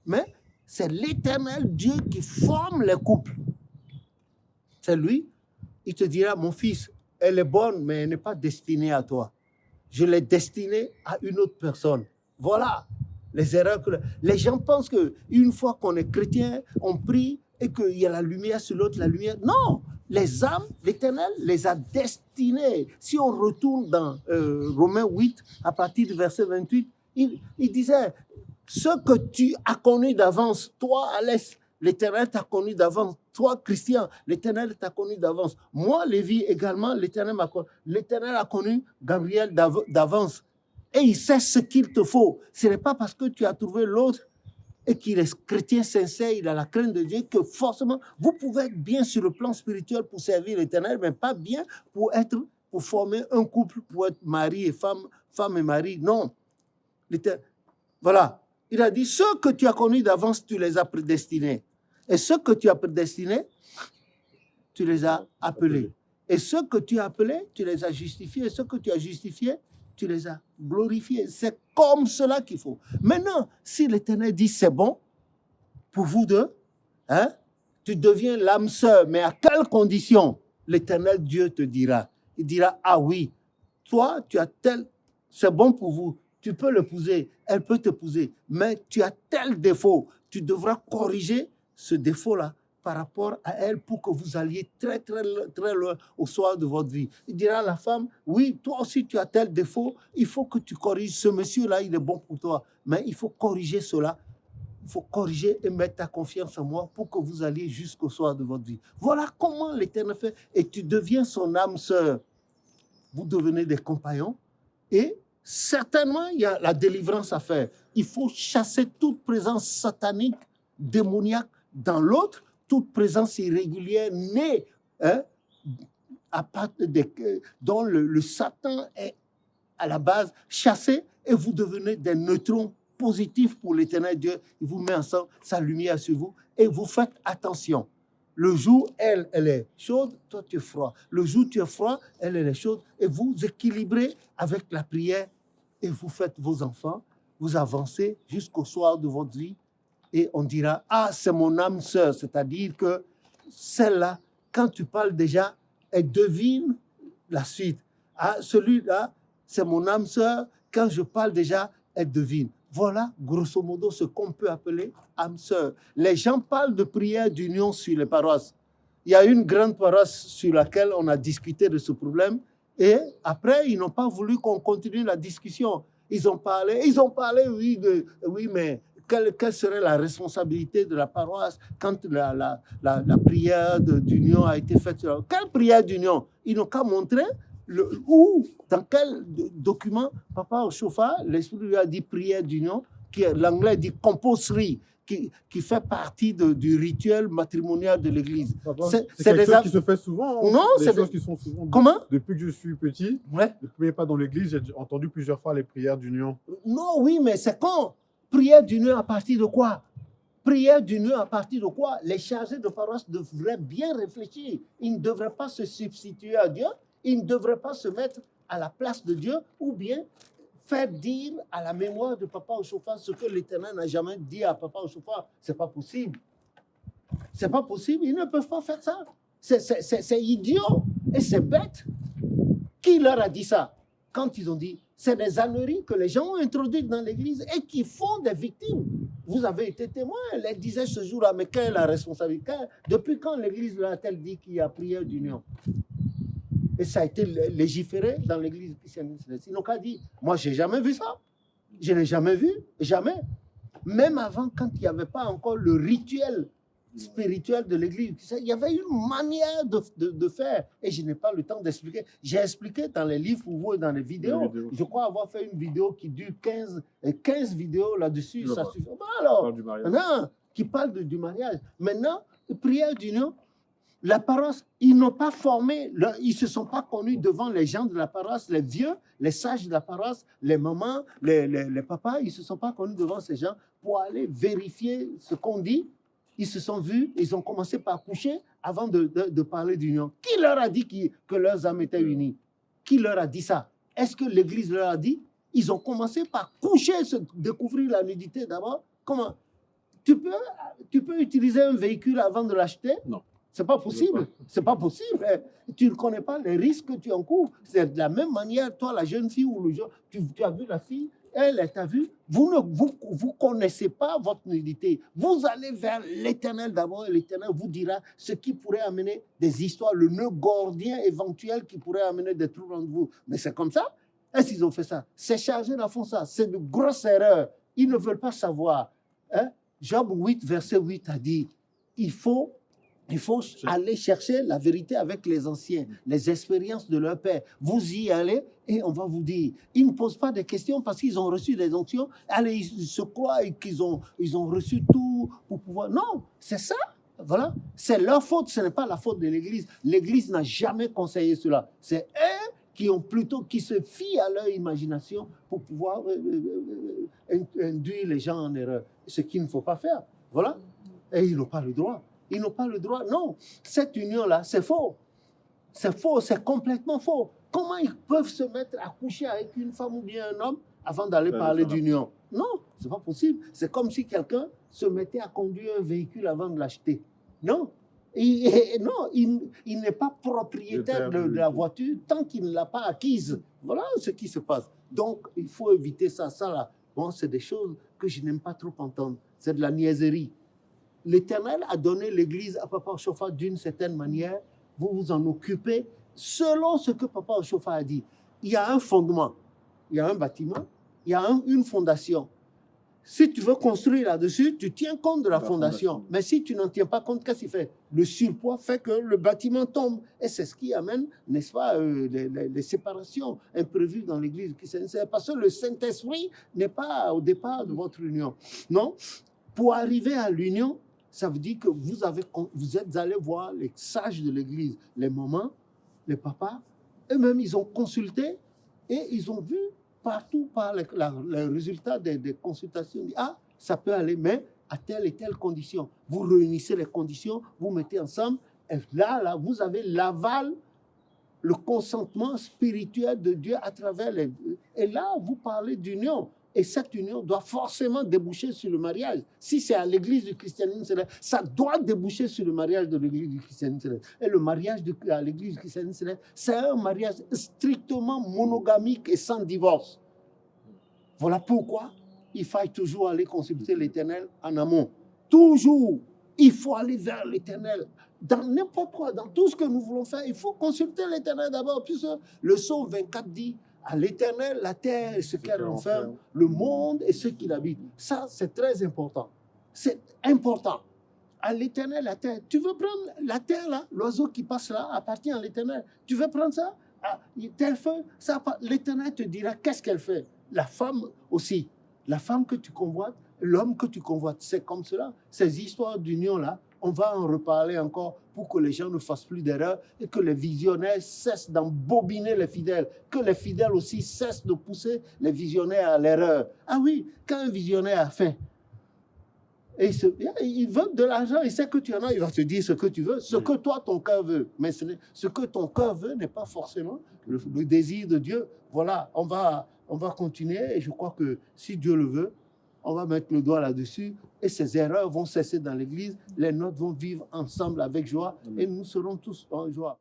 Mais c'est l'Éternel Dieu qui forme les couples. C'est lui. Il te dira, mon fils, elle est bonne, mais elle n'est pas destinée à toi. Je l'ai destinée à une autre personne. Voilà les erreurs que les gens pensent qu'une fois qu'on est chrétien, on prie et qu'il y a la lumière sur l'autre, la lumière. Non, les âmes, l'Éternel les a destinées. Si on retourne dans Romains 8, à partir du verset 28, il disait, ce que tu as connu d'avance, toi, Alès, l'Éternel t'a connu d'avance. Toi, Christian, l'Éternel t'a connu d'avance. Moi, Lévi, également, l'Éternel m'a connu. l'Éternel a connu Gabriel d'avance. Et il sait ce qu'il te faut. Ce n'est pas parce que tu as trouvé l'autre et qu'il est chrétien sincère, il a la crainte de Dieu, que forcément, vous pouvez être bien sur le plan spirituel pour servir l'Éternel, mais pas bien pour former un couple, pour être mari et femme, femme et mari. Non. Voilà. Il a dit, ceux que tu as connus d'avance, tu les as prédestinés. Et ceux que tu as prédestinés, tu les as appelés. Et ceux que tu as appelés, tu les as justifiés. Et ceux que tu as justifiés, tu les as glorifiés. C'est comme cela qu'il faut. Maintenant, si l'Éternel dit c'est bon pour vous deux, hein, tu deviens l'âme sœur, mais à quelles conditions? L'Éternel Dieu te dira. Il dira, ah oui, toi, tu as tel, c'est bon pour vous. Tu peux l'épouser, elle peut t'épouser, mais tu as tel défaut. Tu devras corriger ce défaut-là par rapport à elle pour que vous alliez très, très, très loin au soir de votre vie. Il dira à la femme, oui, toi aussi tu as tel défaut, il faut que tu corriges. Ce monsieur-là, il est bon pour toi, mais il faut corriger cela. Il faut corriger et mettre ta confiance en moi pour que vous alliez jusqu'au soir de votre vie. Voilà comment l'Éternel fait. Et tu deviens son âme sœur. Vous devenez des compagnons et certainement, il y a la délivrance à faire. Il faut chasser toute présence satanique, démoniaque dans l'autre, toute présence irrégulière née, hein, dont le Satan est à la base chassé, et vous devenez des neutrons positifs pour l'Éternel Dieu. Il vous met ensemble sa lumière sur vous et vous faites attention. Le jour, elle est chaude, toi tu es froid. Le jour, tu es froid, elle est chaude. Et vous équilibrez avec la prière et vous faites vos enfants, vous avancez jusqu'au soir de votre vie et on dira, ah, c'est mon âme sœur, c'est-à-dire que celle-là, quand tu parles déjà, elle devine la suite. Ah, celui-là, c'est mon âme sœur, quand je parle déjà, elle devine. Voilà, grosso modo, ce qu'on peut appeler âme sœur. Les gens parlent de prière d'union sur les paroisses. Il y a une grande paroisse sur laquelle on a discuté de ce problème et après, ils n'ont pas voulu qu'on continue la discussion. Ils ont parlé, oui, mais quelle serait la responsabilité de la paroisse quand la prière d'union a été faite? Quelle prière d'union? Ils n'ont qu'à montrer où, dans quel document, Papa Oshofa, l'Esprit lui a dit prière d'union, qui l'anglais dit compulsory, qui fait partie du rituel matrimonial de l'Église. C'est quelque chose qui se fait souvent. Non, c'est des choses qui sont souvent. Comment? Depuis que je suis petit, le premier pas dans l'Église, j'ai entendu plusieurs fois les prières d'union. Non, oui, mais c'est quand? Prière d'union à partir de quoi? Prière d'union à partir de quoi? Les chargés de paroisse devraient bien réfléchir. Ils ne devraient pas se substituer à Dieu. Ils ne devraient pas se mettre à la place de Dieu ou bien faire dire à la mémoire de Papa Oshofa ce que l'Éternel n'a jamais dit à Papa Oshofa. Ce n'est pas possible. Ce n'est pas possible. Ils ne peuvent pas faire ça. C'est idiot et c'est bête. Qui leur a dit ça? Quand ils ont dit, c'est des âneries que les gens ont introduites dans l'Église et qui font des victimes. Vous avez été témoin. Elle disait ce jour-là, mais quelle est la responsabilité? Depuis quand l'Église leur a-t-elle dit qu'il y a prière d'union? Et ça a été légiféré dans l'Église chrétienne. Ils n'ont qu'à dire, moi, je n'ai jamais vu ça. Je n'ai jamais vu, jamais. Même avant, quand il n'y avait pas encore le rituel spirituel de l'Église, il y avait une manière de faire. Et je n'ai pas le temps d'expliquer. J'ai expliqué dans les livres pour vous et dans les vidéos. Je crois avoir fait une vidéo qui dure 15 vidéos là-dessus. Ça suffit. Alors, non, qui parle du mariage. Maintenant, prière d'union. La paroisse, ils n'ont pas formé, ils ne se sont pas connus devant les gens de la paroisse, les vieux, les sages de la paroisse, les mamans, les papas, ils ne se sont pas connus devant ces gens pour aller vérifier ce qu'on dit. Ils se sont vus, ils ont commencé par coucher avant de parler d'union. Qui leur a dit que leurs âmes étaient unies? Qui leur a dit ça? Est-ce que l'Église leur a dit? Ils ont commencé par coucher, découvrir la nudité d'abord. Comment? Tu peux utiliser un véhicule avant de l'acheter? Non. C'est pas possible. C'est pas possible. Tu ne connais pas les risques que tu encours. C'est de la même manière, toi, la jeune fille ou le jeune, tu as vu la fille, elle t'a vu. Vous connaissez pas votre nudité. Vous allez vers l'Éternel d'abord et l'Éternel vous dira ce qui pourrait amener des histoires, le nœud gordien éventuel qui pourrait amener des troubles entre vous. Mais c'est comme ça. Est-ce qu'ils ont fait ça? Ces chargés-là font ça. C'est de grosses erreurs. Ils ne veulent pas savoir. Hein? Job 8, verset 8 a dit, il faut aller chercher la vérité avec les anciens, les expériences de leur père. Vous y allez et on va vous dire. Ils ne posent pas de questions parce qu'ils ont reçu des onctions. Allez, ils se croient qu'ils ont reçu tout pour pouvoir... Non, c'est ça. Voilà. C'est leur faute, ce n'est pas la faute de l'Église. L'Église n'a jamais conseillé cela. C'est eux qui se fient à leur imagination pour pouvoir induire les gens en erreur. Ce qu'il ne faut pas faire. Voilà. Et ils n'ont pas le droit. Ils n'ont pas le droit. Non, cette union-là, c'est faux. C'est faux, c'est complètement faux. Comment ils peuvent se mettre à coucher avec une femme ou bien un homme avant d'aller parler d'union? Non, c'est pas possible. C'est comme si quelqu'un se mettait à conduire un véhicule avant de l'acheter. Non. Non, il n'est pas propriétaire de la voiture tant qu'il ne l'a pas acquise. Voilà ce qui se passe. Donc, il faut éviter ça. Ça, là, bon, c'est des choses que je n'aime pas trop entendre. C'est de la niaiserie. L'Éternel a donné l'Église à Papa Ochofa d'une certaine manière. Vous vous en occupez selon ce que Papa Ochofa a dit. Il y a un fondement, il y a un bâtiment, il y a une fondation. Si tu veux construire là-dessus, tu tiens compte de la fondation. Mais si tu n'en tiens pas compte, qu'est-ce qu'il fait? Le surpoids fait que le bâtiment tombe. Et c'est ce qui amène, n'est-ce pas, les séparations imprévues dans l'Église. Parce que le Saint-Esprit n'est pas au départ de votre union. Non? Pour arriver à l'union, ça veut dire que vous êtes allé voir les sages de l'Église, les mamans, les papas, eux-mêmes, ils ont consulté et ils ont vu partout par les résultats des consultations. Ah, ça peut aller, mais à telle et telle condition. Vous réunissez les conditions, vous mettez ensemble, et là, vous avez l'aval, le consentement spirituel de Dieu à travers les... Et là, vous parlez d'union. Et cette union doit forcément déboucher sur le mariage. Si c'est à l'église du christianisme céleste, ça doit déboucher sur le mariage de l'église du christianisme céleste. Et le mariage à l'église du christianisme céleste, c'est un mariage strictement monogamique et sans divorce. Voilà pourquoi il faille toujours aller consulter l'Éternel en amont. Toujours, il faut aller vers l'Éternel. Dans n'importe quoi, dans tout ce que nous voulons faire, il faut consulter l'Éternel d'abord. Puisque le psaume 24 dit, à l'Éternel, la terre et ce qu'elle renferme, le monde et ceux qui l'habitent. Ça, c'est très important. C'est important. À l'Éternel, la terre. Tu veux prendre la terre, là, l'oiseau qui passe là, appartient à l'Éternel. Tu veux prendre ça? Ah, tel feu, ça, l'Éternel te dira qu'est-ce qu'elle fait. La femme aussi. La femme que tu convoites, l'homme que tu convoites. C'est comme cela. Ces histoires d'union-là, on va en reparler encore pour que les gens ne fassent plus d'erreurs et que les visionnaires cessent d'embobiner les fidèles, que les fidèles aussi cessent de pousser les visionnaires à l'erreur. Ah oui, quand un visionnaire a faim, et il veut de l'argent, il sait que tu en as, il va te dire ce que tu veux, ce que toi, ton cœur veut. Mais ce que ton cœur veut n'est pas forcément le désir de Dieu. Voilà, on va continuer et je crois que si Dieu le veut, on va mettre le doigt là-dessus et ces erreurs vont cesser dans l'Église. Les nôtres vont vivre ensemble avec joie et nous serons tous en joie.